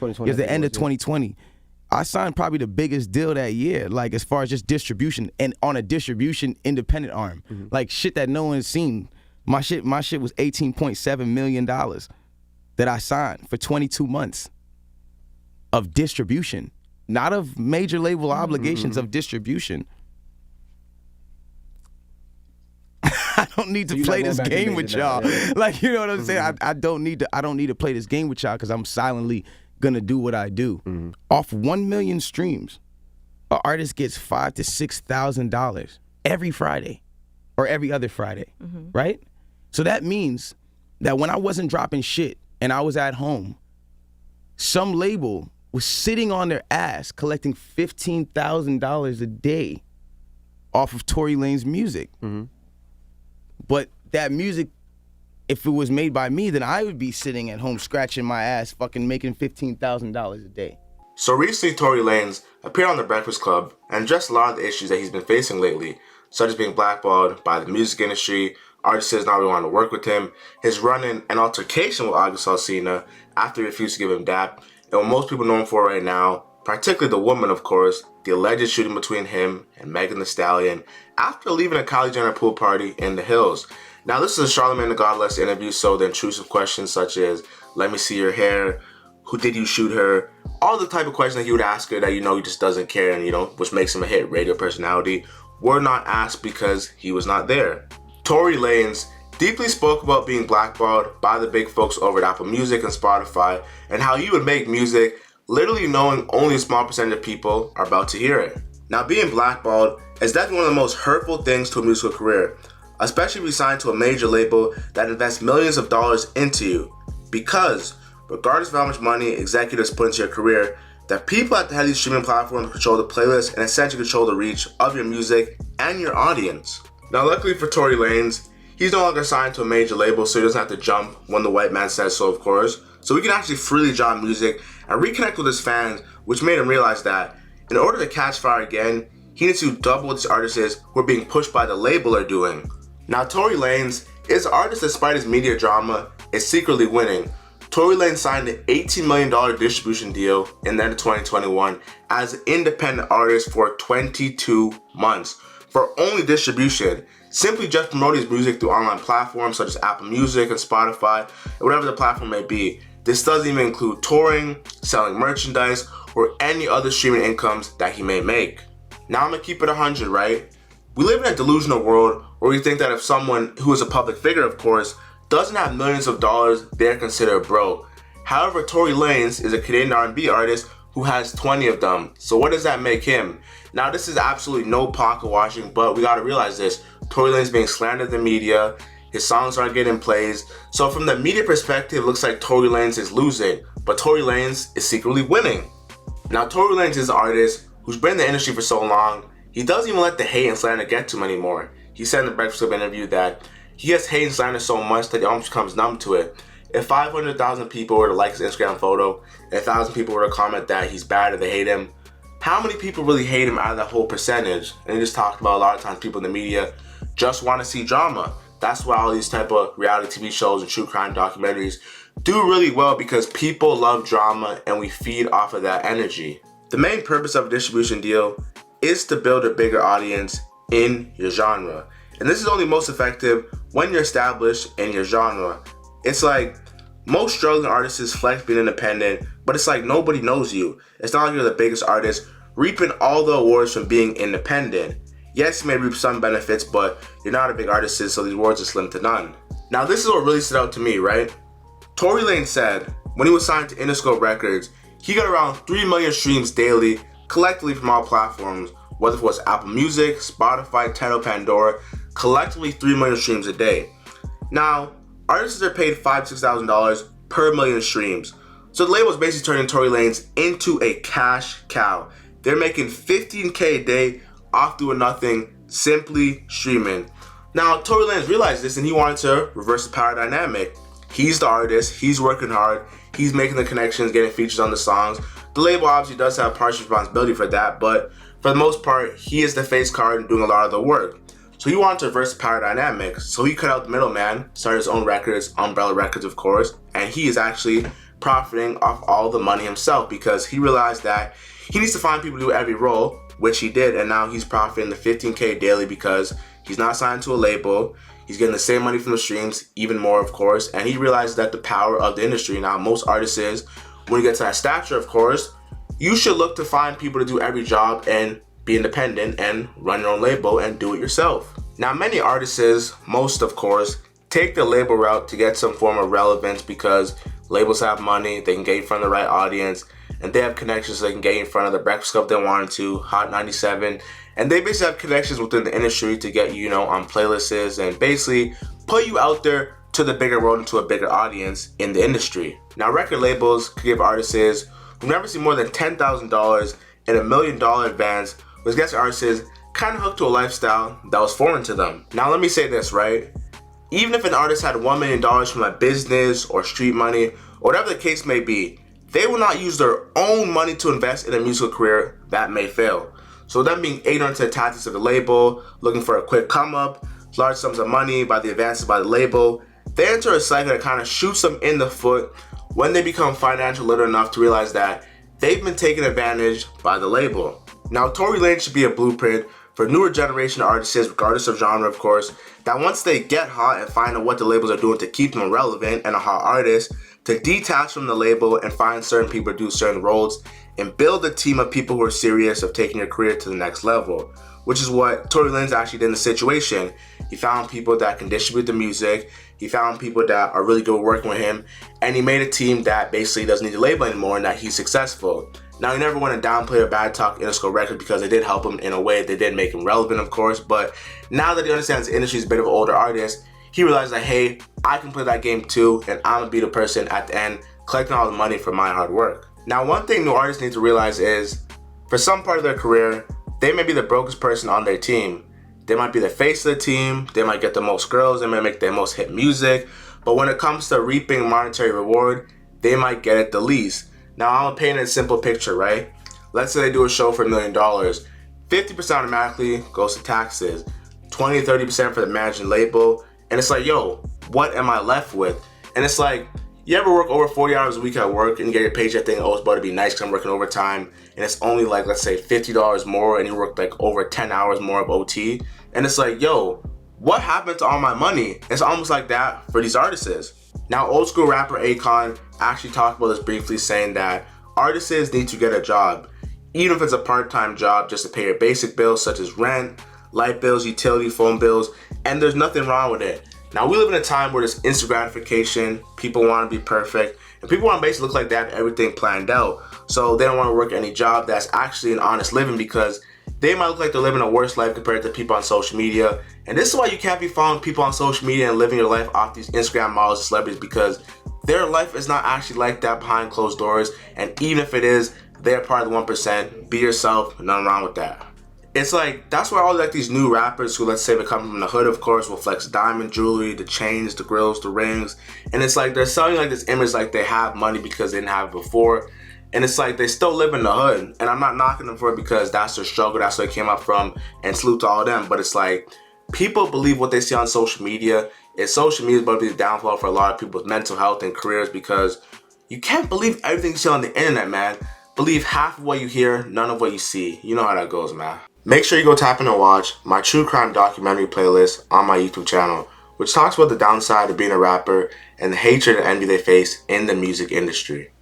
It was the end of 2020. I signed probably the biggest deal that year, like as far as just distribution and on a distribution independent arm, like shit that no one's seen. My shit was $18.7 million that I signed for 22 months of distribution, not of major label obligations, of distribution. I don't need to play this game with y'all. Like, you know what I'm saying? I don't need to play this game with y'all because I'm silently gonna do what I do. Off 1 million streams, an artist gets $5,000 to $6,000 every Friday or every other Friday, right? So that means that when I wasn't dropping shit and I was at home, some label was sitting on their ass collecting $15,000 a day off of Tory Lanez music. But that music, if it was made by me, then I would be sitting at home scratching my ass fucking making $15,000 a day. So recently, Tory Lanez appeared on The Breakfast Club and addressed a lot of the issues that he's been facing lately, such as being blackballed by the music industry, artists not really wanting to work with him, his run-in and altercation with August Alsina after he refused to give him dap, and what most people know him for right now, particularly the woman, of course, the alleged shooting between him and Megan Thee Stallion after leaving a Kylie Jenner pool party in the hills. Now, this is a Charlamagne the God Bless interview, so the intrusive questions such as, let me see your hair, who did you shoot her, all the type of questions that he would ask her that he just doesn't care and, which makes him a hit radio personality, were not asked because he was not there. Tory Lanez deeply spoke about being blackballed by the big folks over at Apple Music and Spotify and how he would make music literally knowing only a small percentage of people are about to hear it. Now, being blackballed is definitely one of the most hurtful things to a musical career, especially if you sign to a major label that invests millions of dollars into you. Because, regardless of how much money executives put into your career, the people at the head of these streaming platforms control the playlist and essentially control the reach of your music and your audience. Now, luckily for Tory Lanez, he's no longer signed to a major label, so he doesn't have to jump when the white man says so, of course. So he can actually freely drop music and reconnect with his fans, which made him realize that in order to catch fire again, he needs to double what these artists who are being pushed by the label are doing. Now, Tory Lanez is an artist despite his media drama is secretly winning. Tory Lanez signed an $18 million distribution deal in the end of 2021 as an independent artist for 22 months for only distribution, simply just promoting his music through online platforms such as Apple Music and Spotify, and whatever the platform may be. This doesn't even include touring, selling merchandise, or any other streaming incomes that he may make. Now I'm gonna keep it 100, right? We live in a delusional world where we think that if someone who is a public figure, of course, doesn't have millions of dollars, they're considered broke. However, Tory Lanez is a Canadian R&B artist who has 20 of them. So what does that make him? Now, this is absolutely no pocket watching, but we gotta realize this. Tory Lanez is being slandered in the media. His songs aren't getting plays. So from the media perspective, it looks like Tory Lanez is losing, but Tory Lanez is secretly winning. Now, Tory Lanez is an artist who's been in the industry for so long, he doesn't even let the hate and slander get to him anymore. He said in the Breakfast Club interview that he gets hate and slander so much that he almost becomes numb to it. If 500,000 people were to like his Instagram photo, and 1,000 people were to comment that he's bad or they hate him, how many people really hate him out of that whole percentage? And he just talked about a lot of times people in the media just want to see drama. That's why all these type of reality TV shows and true crime documentaries do really well, because people love drama and we feed off of that energy. The main purpose of a distribution deal is to build a bigger audience in your genre. And this is only most effective when you're established in your genre. It's like most struggling artists flex being independent, but it's like nobody knows you. It's not like you're the biggest artist reaping all the awards from being independent. Yes, you may reap some benefits, but you're not a big artist, so these awards are slim to none. Now, this is what really stood out to me, right? Tory Lanez said when he was signed to Interscope Records, he got around 3 million streams daily, collectively from all platforms, whether it was Apple Music, Spotify, Tidal, Pandora, collectively 3 million streams a day. Now, artists are paid $5,000 to $6,000 per million streams. So the label is basically turning Tory Lanez into a cash cow. They're making $15K a day off doing nothing, simply streaming. Now, Tory Lanez realized this and he wanted to reverse the power dynamic. He's the artist, he's working hard, he's making the connections, getting features on the songs. The label obviously does have partial responsibility for that, but for the most part, he is the face card and doing a lot of the work. So he wanted to reverse the power dynamic, so he cut out the middleman, started his own records, Umbrella Records of course, and he is actually profiting off all the money himself, because he realized that he needs to find people to do every role, which he did, and now he's profiting the $15K daily because he's not signed to a label. He's getting the same money from the streams, even more, of course, and he realized that the power of the industry. Now, most artists is, when you get to that stature, of course, you should look to find people to do every job and be independent and run your own label and do it yourself. Now, many artists, most of course, take the label route to get some form of relevance because labels have money, they can get in front of the right audience, and they have connections so they can get in front of the Breakfast Club they wanted to, Hot 97, and they basically have connections within the industry to get you, on playlists and basically put you out there to the bigger world and to a bigger audience in the industry. Now, record labels could give artists who never see more than $10,000 and $1 million advance, which gets artists kind of hooked to a lifestyle that was foreign to them. Now, let me say this, right? Even if an artist had $1 million from a business or street money, or whatever the case may be, they will not use their own money to invest in a musical career that may fail. So them being ignorant to the tactics of the label, looking for a quick come up, large sums of money by the advances by the label, they enter a cycle that kind of shoots them in the foot when they become financially literate enough to realize that they've been taken advantage by the label. Now, Tory Lanez should be a blueprint for newer generation artists, regardless of genre, of course, that once they get hot and find out what the labels are doing to keep them relevant and a hot artist, to detach from the label and find certain people to do certain roles and build a team of people who are serious of taking your career to the next level, which is what Tory Lanez actually did in the situation. He found people that can distribute the music, he found people that are really good working with him, and he made a team that basically doesn't need a label anymore and that he's successful. Now, he never want to downplay or bad talk Interscope Records because they did help him in a way. They did make him relevant, of course, but now that he understands the industry is a bit of an older artist, he realized that, hey, I can play that game too, and I'm gonna be the person at the end collecting all the money for my hard work. Now, one thing new artists need to realize is, for some part of their career, they may be the brokest person on their team. They might be the face of the team, they might get the most girls, they might make the most hit music, but when it comes to reaping monetary reward, they might get it the least. Now, I'm painting a simple picture, right? Let's say they do a show for $1 million. 50% automatically goes to taxes, 20-30% for the managing label, and it's like, yo, what am I left with? And it's like, you ever work over 40 hours a week at work and you get your paycheck thinking, oh, it's about to be nice because I'm working overtime, and it's only like, let's say $50 more, and you work like over 10 hours more of OT, and it's like, yo, what happened to all my money? It's almost like that for these artists. Now, old school rapper Akon actually talked about this briefly, saying that artists need to get a job, even if it's a part-time job, just to pay your basic bills such as rent, light bills, utility, phone bills, and there's nothing wrong with it. Now, we live in a time where there's instant gratification, people want to be perfect, and people want to basically look like they have everything planned out, so they don't want to work any job that's actually an honest living because they might look like they're living a worse life compared to people on social media. And this is why you can't be following people on social media and living your life off these Instagram models and celebrities, because their life is not actually like that behind closed doors. And even if it is, they're part of the 1%. Be yourself, nothing wrong with that. It's like, that's why all like these new rappers who, let's say, they come from the hood, of course, will flex diamond jewelry, the chains, the grills, the rings. And it's like they're selling like this image like they have money because they didn't have it before. And it's like they still live in the hood, and I'm not knocking them for it because that's their struggle, that's where they came up from, and salute to all of them. But it's like, people believe what they see on social media. And social media is about to be the downfall for a lot of people's mental health and careers, because you can't believe everything you see on the internet, man. Believe half of what you hear, none of what you see. You know how that goes, man. Make sure you go tap in and watch my true crime documentary playlist on my YouTube channel, which talks about the downside of being a rapper and the hatred and envy they face in the music industry.